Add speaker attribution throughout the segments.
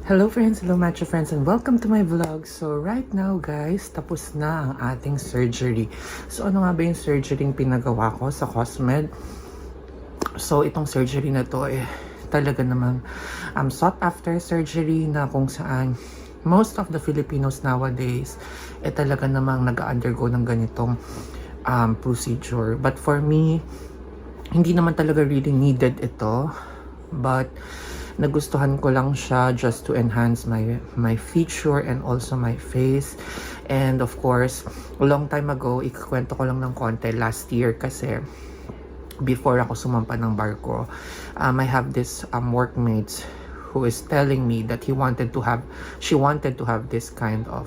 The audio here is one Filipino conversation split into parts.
Speaker 1: Hello friends, hello Matcha friends, and welcome to my vlog. So right now guys, tapos na ang ating surgery. So ano nga ba yung surgery yung pinagawa ko sa Cosmed? So itong surgery na to talaga namang sought after surgery na kung saan most of the Filipinos nowadays talaga namang nag-undergo ng ganitong procedure. But for me, hindi naman talaga really needed ito. But nagustuhan ko lang siya just to enhance my feature and also my face. And of course, a long time ago, ikukwento ko lang ng konti last year kasi before ako sumampa ng barko, I have this workmates who is telling me that she wanted to have this kind of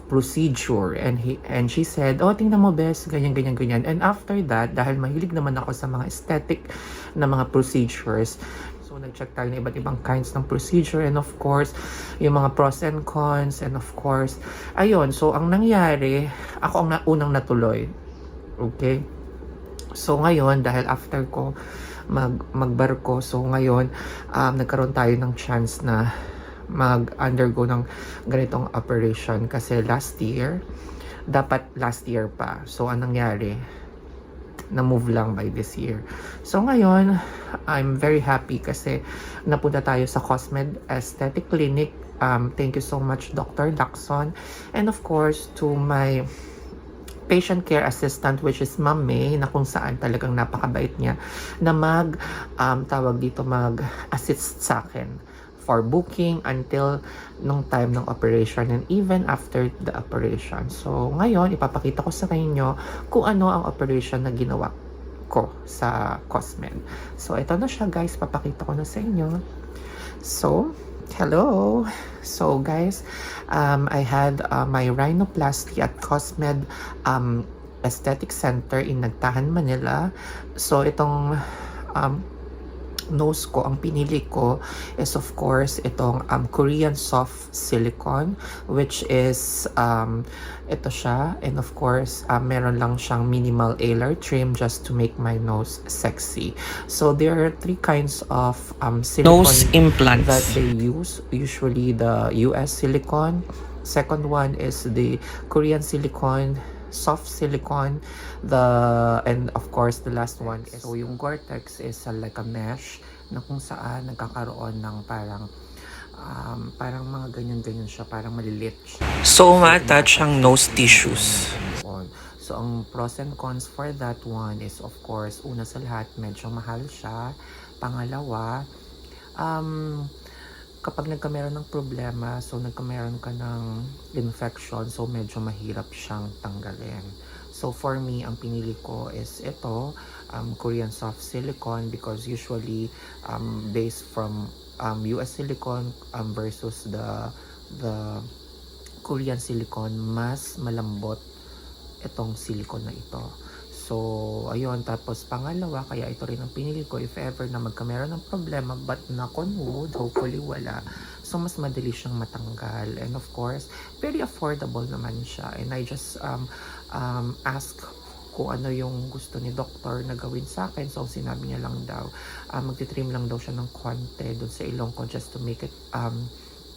Speaker 1: procedure, and she said, oh, tingnan mo bes, ganyan ganyan ganyan. And after that, dahil mahilig naman ako sa mga aesthetic na mga procedures, so nag-check tayo ng iba't ibang kinds ng procedure, and of course yung mga pros and cons, and of course ayun, so ang nangyari, ako ang unang natuloy. Okay, so ngayon dahil after ko magbarko, so ngayon nagkaroon tayo ng chance na mag-undergo ng ganitong operation kasi last year pa. So anong nangyari, na-move lang by this year. So ngayon, I'm very happy kasi napunta tayo sa Cosmed Aesthetic Clinic. Thank you so much Dr. Lacson, and of course to my patient care assistant, which is Ma'am May, na kung saan talagang napakabait niya na mag-assist sa akin for booking until nung time ng operation and even after the operation. So ngayon, ipapakita ko sa inyo kung ano ang operation na ginawa ko sa Cosmed. So ito na siya guys, papakita ko na sa inyo. So hello. So guys, I had my rhinoplasty at Cosmed Aesthetic Center in Nagtahan, Manila. So itong nose ko, ang pinili ko is of course itong Korean soft silicone, which is ito siya, and of course meron lang siyang minimal alar trim just to make my nose sexy. So there are three kinds of silicone
Speaker 2: Nose implants
Speaker 1: that they use. Usually the US silicone, second one is the Korean silicone, soft silicone, and of course the last one is, so yung Gore-Tex is like a mesh na kung saan nagkakaroon ng parang mga ganyan-ganyan siya, parang maliliit siya.
Speaker 2: So ma-attach ang nose tissues.
Speaker 1: So ang pros and cons for that one is of course, una sa lahat, medyo mahal siya. Pangalawa, kapag nagkameron ng problema, so nagkameron ka ng infection, so medyo mahirap siyang tanggalin. So for me, ang pinili ko is ito, Korean soft silicone, because usually based from US silicone versus the Korean silicone, mas malambot itong silicone na ito. So, ayun. Tapos, pangalawa, kaya ito rin ang pinili ko if ever na magkameron ng problema, but knock on wood, hopefully wala. So, mas madali siyang matanggal. And of course, very affordable naman siya. And I just ask kung ano yung gusto ni doktor na gawin sa akin. So, sinabi niya lang daw, magtitrim lang daw siya ng konti dun sa ilong ko just to make it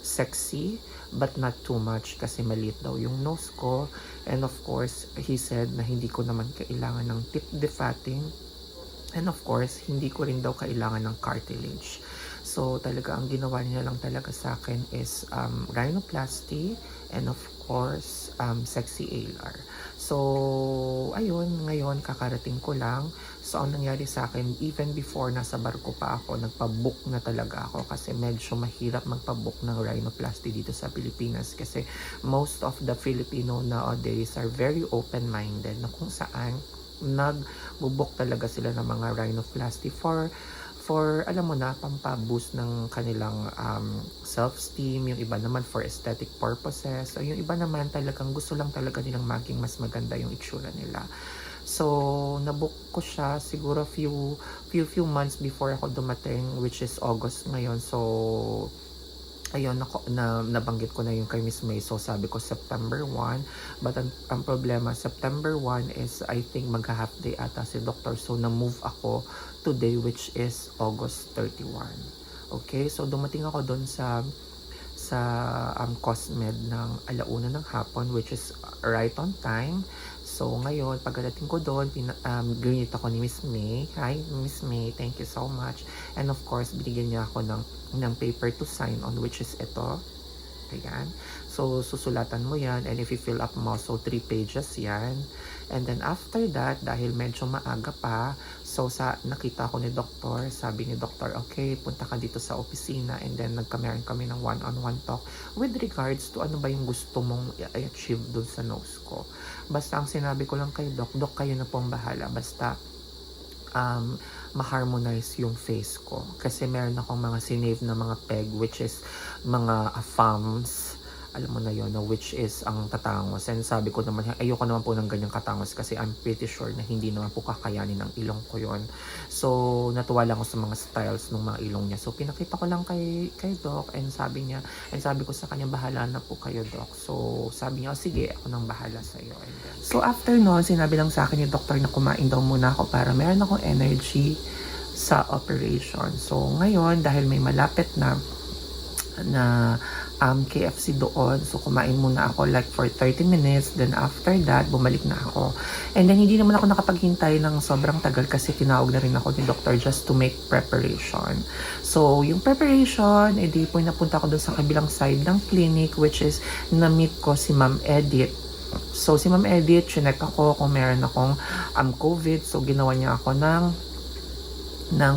Speaker 1: sexy, but not too much kasi maliit daw yung nose ko. And of course, he said na hindi ko naman kailangan ng tip defatting, and of course, hindi ko rin daw kailangan ng cartilage. So talaga ang ginawa niya lang talaga sa akin is rhinoplasty, and of course sexy alar. So ayun, ngayon kakarating ko lang. So ang nangyari sa akin, even before nasa barko pa ako, nagpa-book na talaga ako kasi medyo mahirap magpa-book ng rhinoplasty dito sa Pilipinas kasi most of the Filipino nowadays are very open-minded na kung saan nag-book talaga sila ng mga rhinoplasty for alam mo na, pampaboost ng kanilang self-esteem. Yung iba naman for aesthetic purposes. So yung iba naman talagang gusto lang talaga nilang maging mas maganda yung itsura nila. So nabook ko siya siguro few months before ako dumating, which is August ngayon. So ayun, nabanggit ko na yung kay Miss May. So sabi ko September 1, but ang problema, September 1 is I think magha-half day ata si doctor, so na-move ako today, which is August 31. Okay, so dumating ako doon sa sa Cosmed ng 1:00 ng hapon, which is right on time. So ngayon, pagdating ko doon, greet ako ni Miss May. Hi, Miss May, thank you so much. And of course, binigyan niya ako ng paper to sign on, which is ito. Ayan. So, susulatan mo yan. And if you fill up mo, so 3 pages yan. And then after that, dahil medyo maaga pa, so nakita ko ni doktor, sabi ni doktor, okay, punta ka dito sa opisina. And then nagkameron kami ng one-on-one talk with regards to ano ba yung gusto mong i-achieve dun sa nose ko. Basta ang sinabi ko lang kay Doc, kayo na pong bahala. Basta ma-harmonize yung face ko. Kasi meron akong mga sinave na mga peg, which is mga FAMs. Alam mo na yun, which is ang tatangos. And sabi ko naman, ayoko naman po ng ganyang katangos kasi I'm pretty sure na hindi naman po kakayanin ng ilong ko yon. So, natuwa lang ako sa mga styles ng mga ilong niya. So, pinakita ko lang kay Doc and sabi ko sa kanya, bahala na po kayo, Doc. So, sabi niya, sige, ako nang bahala sa iyo. So, after noon, sinabi lang sa akin ni Doctor na kumain daw muna ako para meron akong energy sa operation. So, ngayon, dahil may malapit na KFC doon. So, kumain muna ako like for 30 minutes. Then, after that, bumalik na ako. And then, hindi naman ako nakapaghintay ng sobrang tagal kasi tinawag na rin ako ni Doctor just to make preparation. So, yung preparation, edi po napunta ako doon sa kabilang side ng clinic, which is na-meet ko si Ma'am Edith. So, si Ma'am Edith, chinek ako kung meron akong COVID. So, ginawa niya ako ng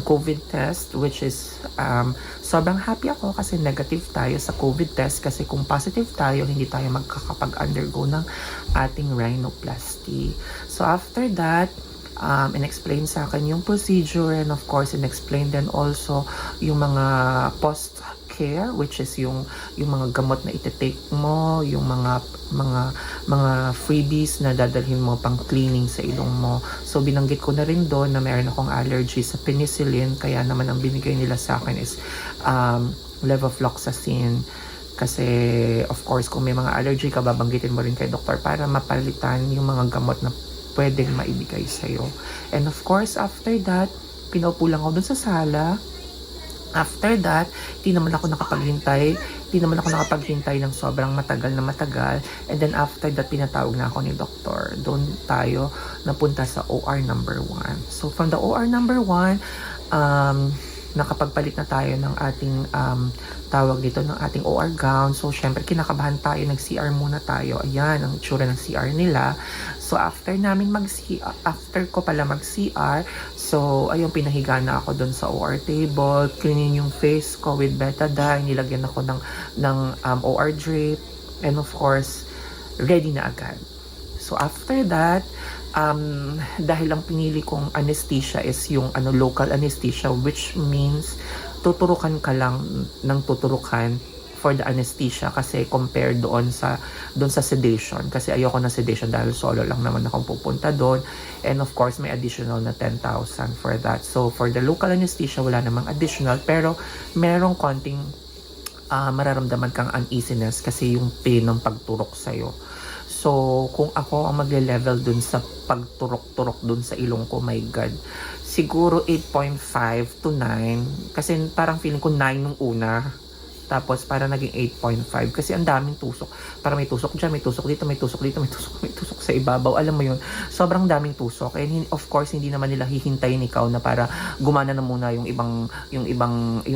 Speaker 1: COVID test, which is sobrang happy ako kasi negative tayo sa COVID test kasi kung positive tayo, hindi tayo magkakapag-undergo ng ating rhinoplasty. So after that, in-explain sa akin yung procedure and of course, in-explain din also yung mga post-care, which is yung mga gamot na iti-take mo, yung mga freebies na dadalhin mo pang cleaning sa ilong mo. So, binanggit ko na rin doon na meron akong allergy sa penicillin. Kaya naman ang binigay nila sa akin is levofloxacin. Kasi, of course, kung may mga allergy ka, babanggitin mo rin kay doktor para mapalitan yung mga gamot na pwedeng maibigay sa'yo. And of course, after that, pinaupo lang ako doon sa sala. After that, di naman ako nakapaghintay ng sobrang matagal. And then after that, pinatawag na ako ni doktor. Doon tayo napunta sa OR number 1. So from the OR number 1, nakapagpalit na tayo ng ating tawag dito ng ating OR gown. So syempre kinakabahan tayo, nag-CR muna tayo. Ayan ang itsura ng CR nila. So after ko pala mag-CR, so ayun, pinahiga na ako doon sa OR table, cleaning yung face ko with betadine, nilagyan ako ng OR drape, and of course ready na agad. So after that, dahil ang pinili kong anesthesia is yung local anesthesia, which means tuturukan ka lang ng tuturukan for the anesthesia kasi compared doon sa sedation, kasi ayoko na sedation dahil solo lang naman akong pupunta doon, and of course may additional na 10,000 for that. So for the local anesthesia wala namang additional, pero merong konting mararamdaman kang uneasiness kasi yung pain ng pagturok sa'yo. So, kung ako ang magle-level dun sa pagturok-turok dun sa ilong ko, my God, siguro 8.5 to 9. Kasi parang feeling ko 9 nung una. Tapos parang naging 8.5 kasi ang daming tusok. Para may tusok dyan, may tusok dito, may tusok dito, may tusok sa ibabaw. Alam mo yun, sobrang daming tusok. And of course, hindi naman nila hihintayin ikaw na para gumana na muna yung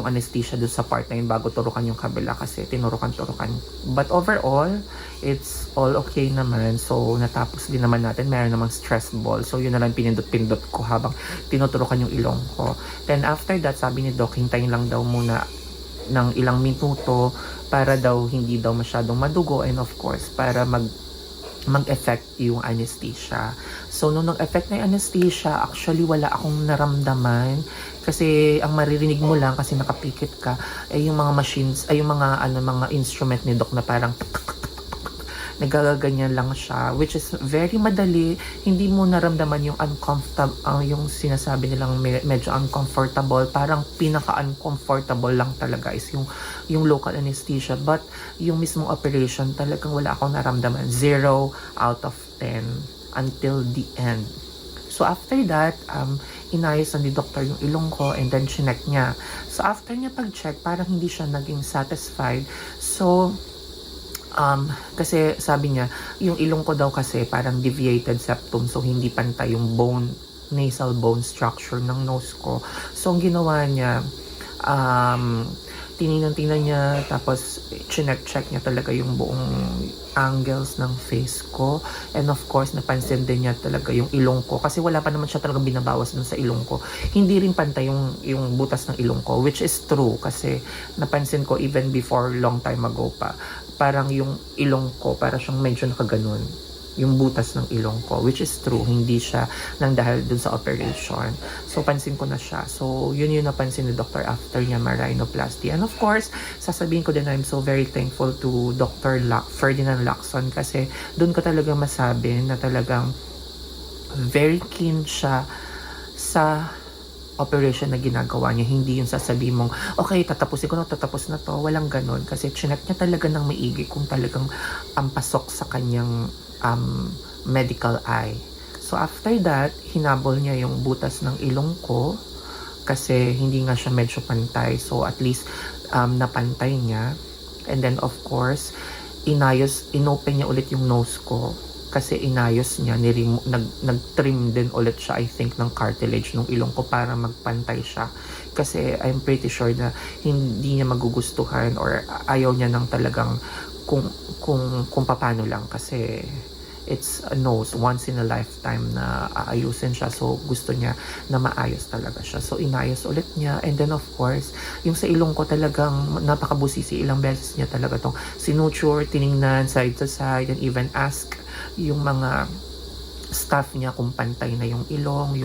Speaker 1: anesthesia doon sa part na yun bago turukan yung kabila kasi tinurukan-turukan. But overall, it's all okay naman. So, natapos din naman natin. Meron namang stress ball. So, yun na lang pinindot-pindot ko habang tinuturukan yung ilong ko. Then after that, sabi ni Doc, hintayin lang daw muna ng ilang minuto para daw hindi daw masyadong madugo, and of course para mag-effect yung anesthesia. So nung nag-effect na yung anesthesia, actually wala akong naramdaman kasi ang maririnig mo lang kasi nakapikit ka ay yung mga machines, ay yung mga instrument ni Doc na parang nagagaganyan lang siya, which is very madali. Hindi mo naramdaman yung uncomfortable, yung sinasabi nilang medyo uncomfortable. Parang pinaka-uncomfortable lang talaga is yung local anesthesia. But yung mismong operation, talagang wala akong naramdaman. 0 out of 10 until the end. So after that, inayos na ni doktor yung ilong ko and then chinek niya. So after niya pag-check, parang hindi siya naging satisfied. So kasi sabi niya, yung ilong ko daw kasi parang deviated septum, so hindi pantay yung nasal bone structure ng nose ko. So ang ginawa niya, tingnan niya, tapos check niya talaga yung buong angles ng face ko. And of course, napansin din niya talaga yung ilong ko. Kasi wala pa naman siya talaga binabawas dun sa ilong ko. Hindi rin pantay yung butas ng ilong ko, which is true. Kasi napansin ko even before long time ago pa, parang yung ilong ko, para siyang medyo nakaganon. Yung butas ng ilong ko, which is true, hindi siya nang dahil dun sa operation. So, pansin ko na siya. So, yun yung napansin ni Dr. after niya ma-rhinoplasty. And of course, sasabihin ko din, I'm so very thankful to Dr. Ferdinand Lacson kasi dun ko talaga masabi na talagang very keen siya sa operation na ginagawa niya. Hindi yung sasabihin mong, okay, tatapos na to. Walang ganon. Kasi chinek niya talaga ng maigi kung talagang pasok sa kanyang medical eye. So after that, hinabol niya yung butas ng ilong ko kasi hindi nga siya medyo pantay. So at least napantay niya. And then of course, inopen niya ulit yung nose ko kasi inayos niya, nag-trim din ulit siya, I think, ng cartilage ng ilong ko para magpantay siya. Kasi I'm pretty sure na hindi niya magugustuhan or ayaw niya ng talagang kung paano lang kasi it's a nose, once in a lifetime na aayusin siya. So, gusto niya na maayos talaga siya. So, inayos ulit niya. And then, of course, yung sa ilong ko talagang napakabusisi. Ilang beses niya talaga tong sinuture, tiningnan, side to side, and even ask yung mga staff niya kung pantay na yung ilong,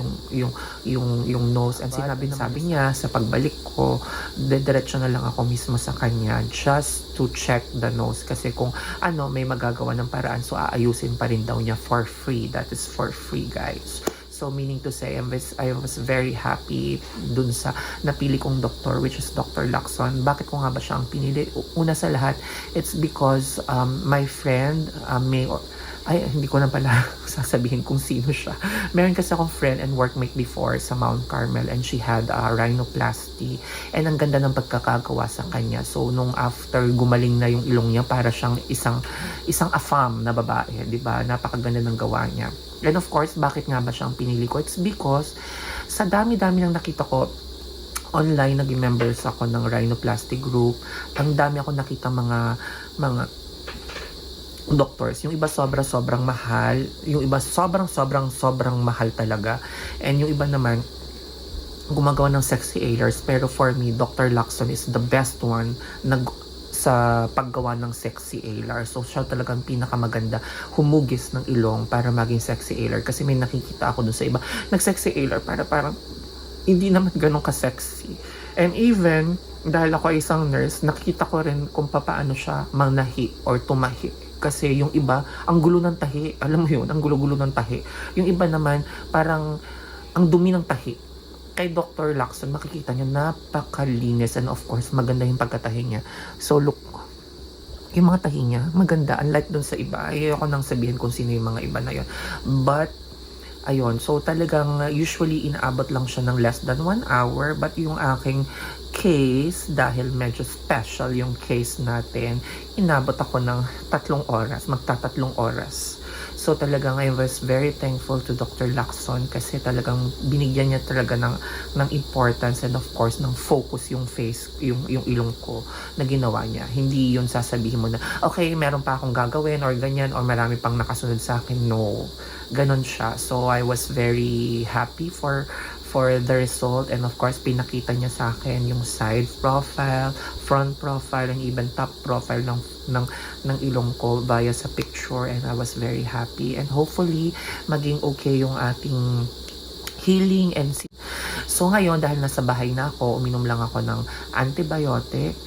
Speaker 1: yung nose. And sabi niya sa pagbalik ko, diretso na lang ako mismo sa kanya just to check the nose kasi kung may magagawa ng paraan, so aayusin pa rin daw niya for free. That is for free, guys. So meaning to say, I was very happy dun sa napili kong doktor, which is Dr. Lacson. Bakit ko nga ba siya ang pinili? Una sa lahat, it's because my friend, hindi ko na pala sasabihin kung sino siya. Meron kasi akong friend and workmate before sa Mount Carmel and she had a rhinoplasty and ang ganda ng pagkakagawa sa kanya. So, nung after gumaling na yung ilong niya, para siyang isang afam na babae, di ba? Napakaganda ng gawa niya. And of course, bakit nga ba siyang pinili ko? It's because sa dami-dami ng nakita ko online, naging members ako ng rhinoplasty group. Ang dami ako nakita mga doctors. Yung iba sobrang mahal. Yung iba sobrang mahal talaga. And yung iba naman, gumagawa ng sexy ailers. Pero for me, Dr. Lacson is the best one sa paggawa ng sexy ailer. So, siya talagang pinakamaganda humugis ng ilong para maging sexy ailer. Kasi may nakikita ako dun sa iba. Nag-sexy ailer para parang hindi naman ganun ka-sexy. And even, dahil ako ay isang nurse, nakita ko rin kung paano siya mangnahi or tumahi. Kasi yung iba, ang gulo ng tahi. Alam mo yun, ang gulo-gulo ng tahi. Yung iba naman, parang ang dumi ng tahi. Kay Dr. Lacson, makikita niyo, napakalinis. And of course, maganda yung pagkatahi niya. So look, yung mga tahi niya, maganda. Unlike dun sa iba. Ayoko nang sabihin kung sino yung mga iba na yun. But, ayun. So talagang usually inaabot lang siya ng less than 1 hour. But yung aking case, dahil medyo special yung case natin, inabot ako ng 3 oras, magta-3 oras. So talagang I was very thankful to Dr. Lacson kasi talagang binigyan niya talaga ng importance and of course ng focus yung face, yung ilong ko na ginawa niya. Hindi yun sasabihin mo na, okay, meron pa akong gagawin or ganyan or marami pang nakasunod sa akin. No, ganon siya. So I was very happy for the result and of course pinakita niya sa akin yung side profile, front profile, and even top profile ng ilong ko via sa picture and I was very happy and hopefully maging okay yung ating healing and so ngayon dahil nasa bahay na ako, uminom lang ako ng antibiotic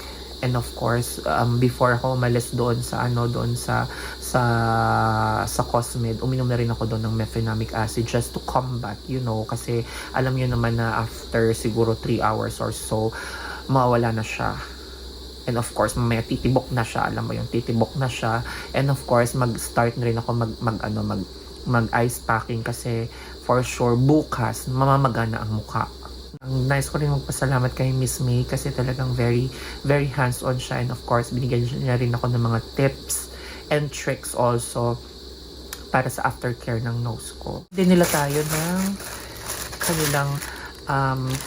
Speaker 1: and of course before ako umalis doon sa Cosmed, uminom na rin ako doon ng mefenamic acid just to combat, kasi alam niyo naman na after siguro 3 hours or so mawawala na siya. And of course, mamaya titibok na siya, alam mo yung titibok na siya. And of course, mag-start na rin ako mag ice packing kasi for sure, bukas, mamamagana ang mukha. Ang nice ko rin magpasalamat kay Miss May kasi talagang very, very hands-on siya. And of course, binigyan niya rin ako ng mga tips and tricks also para sa aftercare ng nose ko. Din nila tayo ng kanilang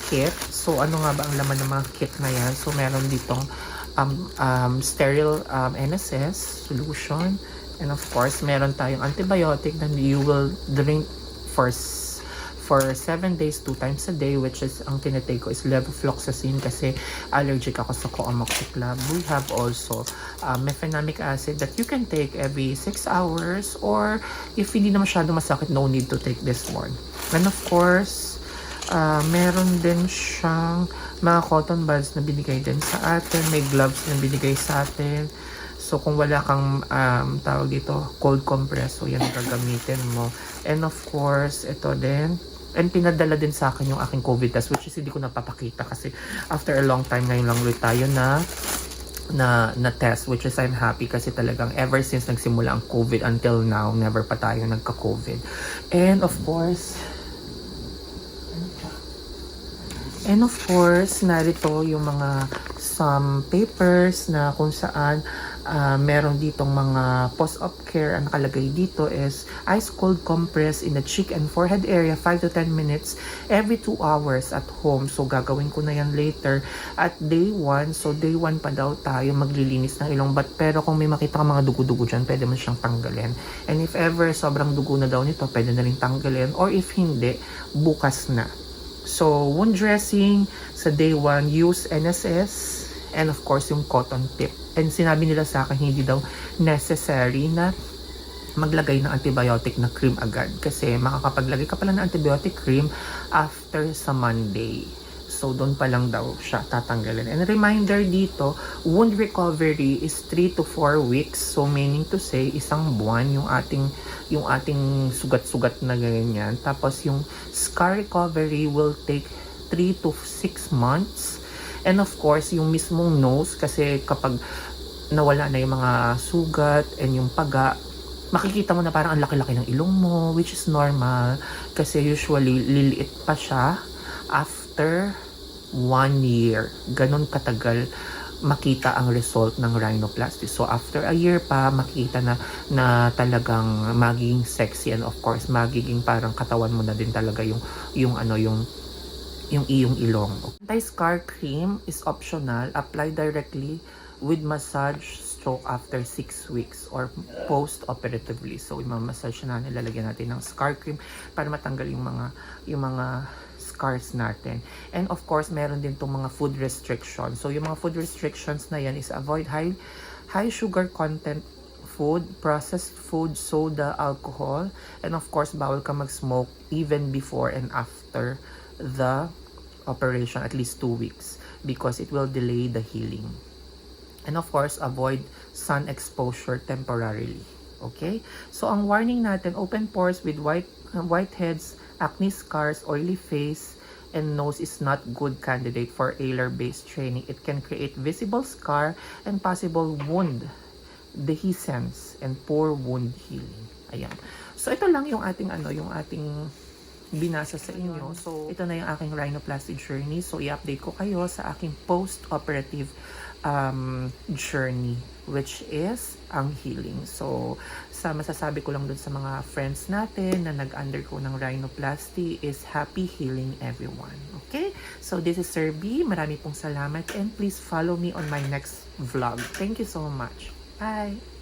Speaker 1: kit. So, ano nga ba ang laman ng mga kit na yan? So, meron ditong sterile NSS solution. And of course, meron tayong antibiotic na you will drink for 7 days, 2 times a day, which is, ang tinitake ko is levofloxacin kasi allergic ako sa Coamoxiclav. We have also mefenamic acid that you can take every 6 hours, or if hindi na masyado masakit, no need to take this one. And of course, meron din siyang mga cotton buds na binigay din sa atin, may gloves na binigay sa atin. So, kung wala kang tawag dito, cold compress, so yan ang gagamitin mo. And of course, ito din. And pinadala din sa akin yung aking COVID test, which is hindi ko napapakita kasi after a long time ngayon lang ulit tayo na test, which is I'm happy kasi talagang ever since nagsimula ang COVID until now, never pa tayo nagka-COVID. And of course, narito yung mga some papers na kung saan meron ditong mga post-op care. Ang nakalagay dito is ice cold compress in the cheek and forehead area 5 to 10 minutes every 2 hours at home. So gagawin ko na yan later at day 1. So day 1 pa daw tayo maglilinis ng ilong, pero kung may makita ka mga dugo-dugo dyan, pwede mo siyang tanggalin. And if ever sobrang dugo na daw nito, pwede na rin tanggalin, or if hindi, bukas na. So wound dressing sa day 1, use NSS and of course yung cotton tip. And sinabi nila sa akin, hindi daw necessary na maglagay ng antibiotic na cream agad. Kasi makakapaglagay ka pala ng antibiotic cream after sa Monday. So, doon pa lang daw siya tatanggalin. And reminder dito, wound recovery is 3 to 4 weeks. So, meaning to say, isang buwan yung ating sugat-sugat na ganyan. Tapos, yung scar recovery will take 3 to 6 months. And of course, yung mismong nose, kasi kapag nawala na yung mga sugat and yung paga, makikita mo na parang ang laki-laki ng ilong mo, which is normal. Kasi usually, liliit pa siya after 1 year. Ganon katagal makita ang result ng rhinoplasty. So, after a year pa, makita na talagang magiging sexy, and of course, magiging parang katawan mo na din talaga yung iyong ilong. Anti-scar cream is optional. Apply directly with massage stroke after 6 weeks or post-operatively. So, i-massage na nilalagyan natin ng scar cream para matanggal yung mga scars natin. And of course, meron din itong mga food restrictions. So, yung mga food restrictions na yan is avoid high sugar content food, processed food, soda, alcohol, and of course, bawal ka mag-smoke even before and after the operation, at least 2 weeks, because it will delay the healing. And of course, avoid sun exposure temporarily. Okay? So, ang warning natin, open pores with whiteheads, acne scars, oily face, and nose is not good candidate for ALAR-based training. It can create visible scar and possible wound dehiscence and poor wound healing. Ayan. So, ito lang yung ating binasa sa inyo. So, ito na yung aking rhinoplasty journey. So, i-update ko kayo sa aking post-operative journey, which is ang healing. So, masasabi ko lang dun sa mga friends natin na nag-undergo ng rhinoplasty is happy healing everyone. Okay? So, this is Sir B. Marami pong salamat and please follow me on my next vlog. Thank you so much. Bye!